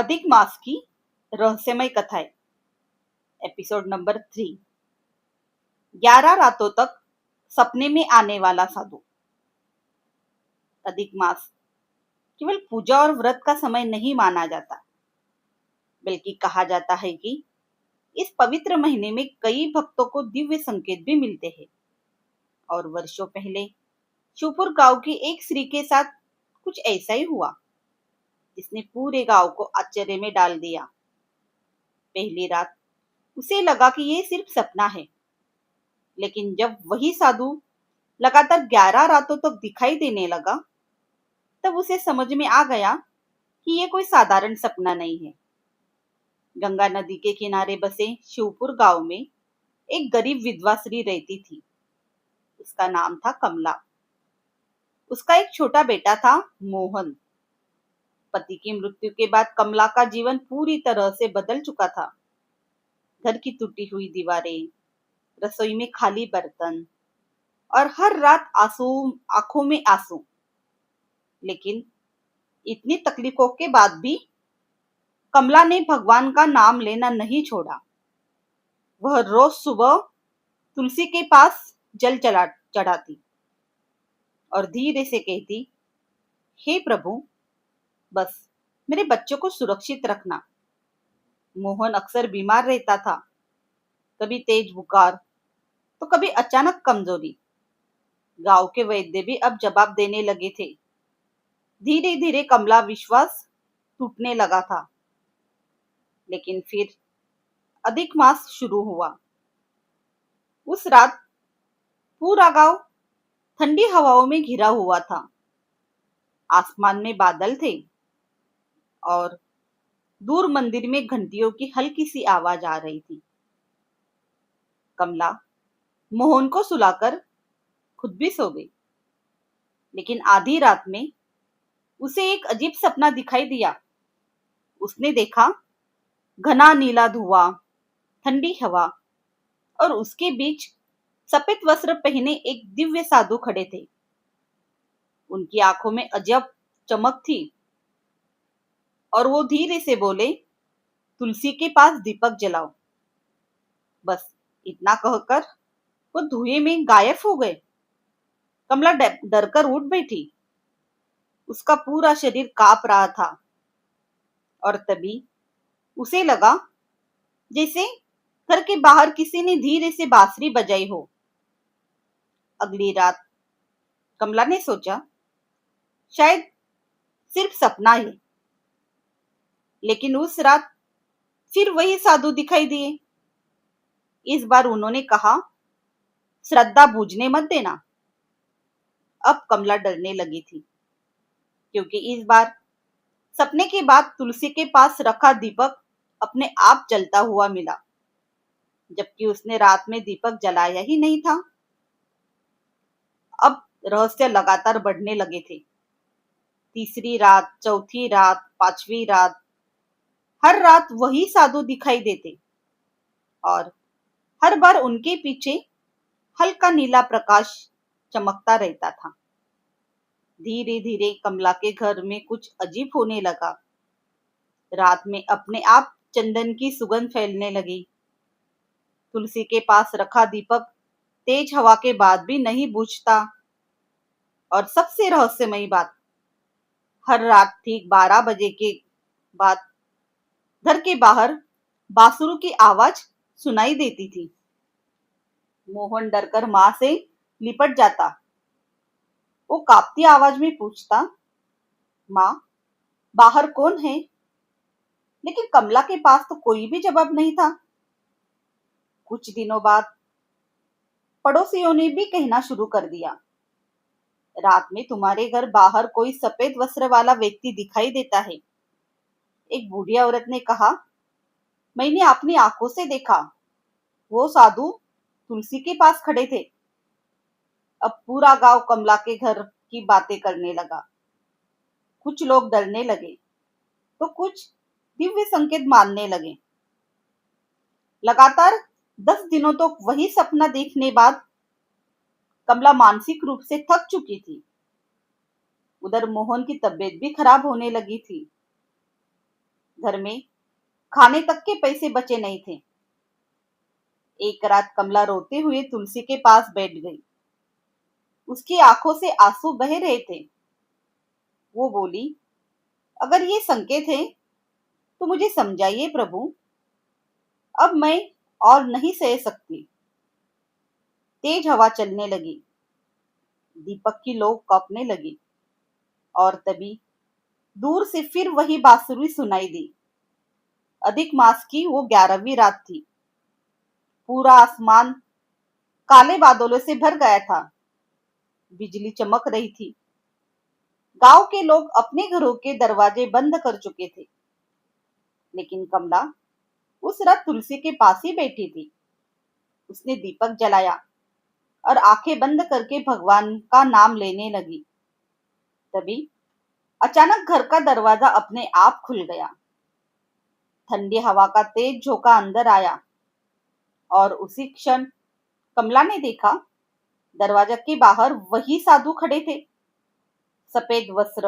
अधिक मास की रहस्यमय कथाएं। Episode number 3। 11 रातों तक सपने में आने वाला साधु। अधिक मास केवल पूजा और व्रत का समय नहीं माना जाता, बल्कि कहा जाता है कि इस पवित्र महीने में कई भक्तों को दिव्य संकेत भी मिलते हैं। और वर्षों पहले शिवपुर गांव की एक स्त्री के साथ कुछ ऐसा ही हुआ, जिसने पूरे गांव को आश्चर्य में डाल दिया। पहली रात उसे लगा कि ये सिर्फ सपना है, लेकिन जब वही साधु लगातार 11 रातों तक दिखाई देने लगा, तब उसे समझ में आ गया कि ये कोई साधारण सपना नहीं है। गंगा नदी के किनारे बसे शिवपुर गांव में एक गरीब विधवा स्त्री रहती थी। उसका नाम था कमला। उसका एक छोटा बेटा था, मोहन। पति की मृत्यु के बाद कमला का जीवन पूरी तरह से बदल चुका था। घर की टूटी हुई दीवारें, रसोई में खाली बर्तन और हर रात आंसू, आंखों में आंसू। लेकिन इतनी तकलीफों के बाद भी कमला ने भगवान का नाम लेना नहीं छोड़ा। वह रोज सुबह तुलसी के पास जल चढ़ाती और धीरे से कहती, हे प्रभु, बस मेरे बच्चों को सुरक्षित रखना। मोहन अक्सर बीमार रहता था, कभी तेज बुखार तो कभी अचानक कमजोरी। गांव के वैद्य भी अब जवाब देने लगे थे। धीरे धीरे कमला विश्वास टूटने लगा था। लेकिन फिर अधिक मास शुरू हुआ। उस रात पूरा गांव ठंडी हवाओं में घिरा हुआ था। आसमान में बादल थे और दूर मंदिर में घंटियों की हल्की सी आवाज आ रही थी। कमला मोहन को सुलाकर खुद भी सो गई। लेकिन आधी रात में उसे एक अजीब सपना दिखाई दिया। उसने देखा घना नीला धुआं, ठंडी हवा और उसके बीच सफेद वस्त्र पहने एक दिव्य साधु खड़े थे। उनकी आंखों में अजब चमक थी और वो धीरे से बोले, तुलसी के पास दीपक जलाओ। बस इतना कहकर वो धुएं में गायब हो गए। कमला डरकर उठ बैठी। उसका पूरा शरीर कांप रहा था और तभी उसे लगा जैसे घर के बाहर किसी ने धीरे से बांसुरी बजाई हो। अगली रात कमला ने सोचा, शायद सिर्फ सपना ही। लेकिन उस रात फिर वही साधु दिखाई दिए। इस बार उन्होंने कहा, श्रद्धा बूझने मत देना। अब कमला डरने लगी थी, क्योंकि इस बार सपने के बाद तुलसी के पास रखा दीपक अपने आप जलता हुआ मिला, जबकि उसने रात में दीपक जलाया ही नहीं था। अब रहस्य लगातार बढ़ने लगे थे। तीसरी रात, चौथी रात, पांचवी रात, हर रात वही साधु दिखाई देते और हर बार उनके पीछे हल्का नीला प्रकाश चमकता रहता था। धीरे धीरे कमला के घर में कुछ अजीब होने लगा। रात में अपने आप चंदन की सुगंध फैलने लगी। तुलसी के पास रखा दीपक तेज हवा के बाद भी नहीं बुझता। और सबसे रहस्यमयी बात, हर रात ठीक 12 बजे के बाद घर के बाहर बांसुरी की आवाज सुनाई देती थी। मोहन डरकर मां से लिपट जाता। वो कांपती आवाज में पूछता, माँ, बाहर कौन है? लेकिन कमला के पास तो कोई भी जवाब नहीं था। कुछ दिनों बाद पड़ोसियों ने भी कहना शुरू कर दिया, रात में तुम्हारे घर बाहर कोई सफेद वस्त्र वाला व्यक्ति दिखाई देता है। एक बूढ़ी औरत ने कहा, मैंने अपनी आंखों से देखा। वो साधु तुलसी के पास खड़े थे। अब पूरा गांव कमला के घर की बातें करने लगा। कुछ लोग डरने लगे तो कुछ दिव्य संकेत मानने लगे। लगातार 10 दिनों तक वही सपना देखने बाद कमला मानसिक रूप से थक चुकी थी। उधर मोहन की तबीयत भी खराब होने लगी थी। घर में खाने तक के पैसे बचे नहीं थे। एक रात कमला रोते हुए तुलसी के पास बैठ गई। उसकी आंखों से आंसू बह रहे थे। वो बोली, अगर ये संकेत है तो मुझे समझाइए प्रभु। अब मैं और नहीं सह सकती। तेज हवा चलने लगी। दीपक की लौ कांपने लगी। और तभी दूर से फिर वही बांसुरी सुनाई दी। अधिक मास की वो 11वीं रात थी। पूरा आसमान काले बादलों से भर गया था। बिजली चमक रही थी। गांव के लोग अपने घरों के दरवाजे बंद कर चुके थे। लेकिन कमला उस रात तुलसी के पास ही बैठी थी। उसने दीपक जलाया और आंखें बंद करके भगवान का नाम लेने लगी। तभी अचानक घर का दरवाजा अपने आप खुल गया। ठंडी हवा का तेज झोंका अंदर आया और उसी क्षण कमला ने देखा, दरवाजा के बाहर वही साधु खड़े थे। सफेद वस्त्र,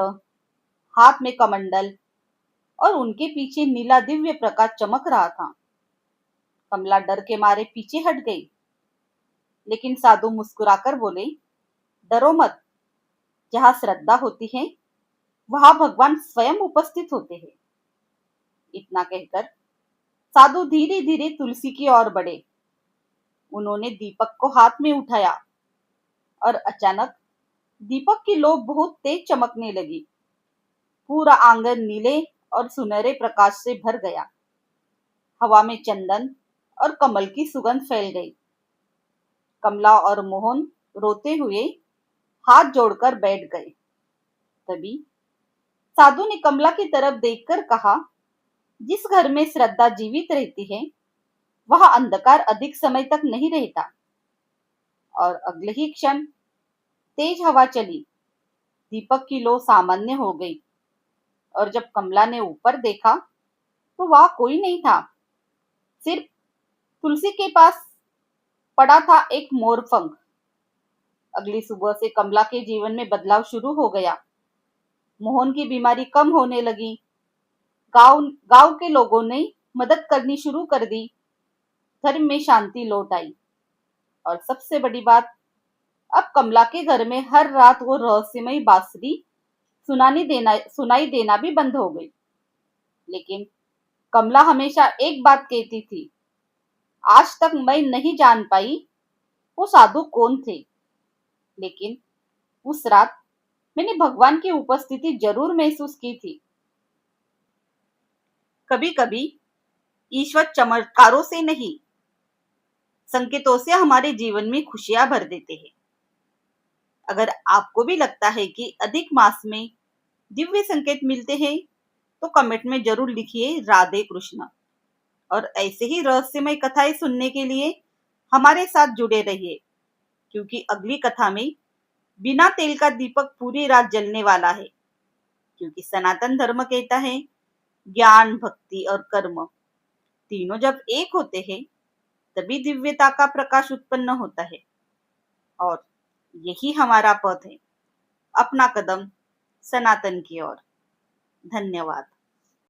हाथ में कमंडल और उनके पीछे नीला दिव्य प्रकाश चमक रहा था। कमला डर के मारे पीछे हट गई। लेकिन साधु मुस्कुराकर बोले, डरो मत। जहाँ श्रद्धा होती है वहां भगवान स्वयं उपस्थित होते हैं। इतना कहकर साधु धीरे धीरे तुलसी की ओर बढ़े। उन्होंने दीपक को हाथ में उठाया और अचानक दीपक की लौ बहुत तेज चमकने लगी। पूरा आंगन नीले और सुनहरे प्रकाश से भर गया। हवा में चंदन और कमल की सुगंध फैल गई। कमला और मोहन रोते हुए हाथ जोड़कर बैठ गए। तभी साधु ने कमला की तरफ देखकर कहा, जिस घर में श्रद्धा जीवित रहती है वहां अंधकार अधिक समय तक नहीं रहता। और अगले ही क्षण तेज हवा चली। दीपक की लौ सामान्य हो गई और जब कमला ने ऊपर देखा तो वहां कोई नहीं था। सिर्फ तुलसी के पास पड़ा था एक मोरपंख। अगली सुबह से कमला के जीवन में बदलाव शुरू हो गया। मोहन की बीमारी कम होने लगी। गांव गांव के लोगों ने मदद करनी शुरू कर दी। धर्म में शांति लौट आई। और सबसे बड़ी बात, अब कमला के घर में हर रात वो रहस्यमयी बांसुरी सुनाई देना भी बंद हो गई। लेकिन कमला हमेशा एक बात कहती थी, आज तक मैं नहीं जान पाई वो साधु कौन थे, लेकिन उस रात मैंने भगवान की उपस्थिति जरूर महसूस की थी। कभी कभी ईश्वर चमत्कारों से नहीं, संकेतों से हमारे जीवन में खुशियां भर देते हैं। अगर आपको भी लगता है कि अधिक मास में दिव्य संकेत मिलते हैं तो कमेंट में जरूर लिखिए राधे कृष्ण। और ऐसे ही रहस्यमय कथाएं सुनने के लिए हमारे साथ जुड़े रहिए, क्योंकि अगली कथा में बिना तेल का दीपक पूरी रात जलने वाला है। क्योंकि सनातन धर्म कहता है, ज्ञान, भक्ति और कर्म तीनों जब एक होते हैं तभी दिव्यता का प्रकाश उत्पन्न होता है। और यही हमारा पथ है, अपना कदम सनातन की ओर। धन्यवाद।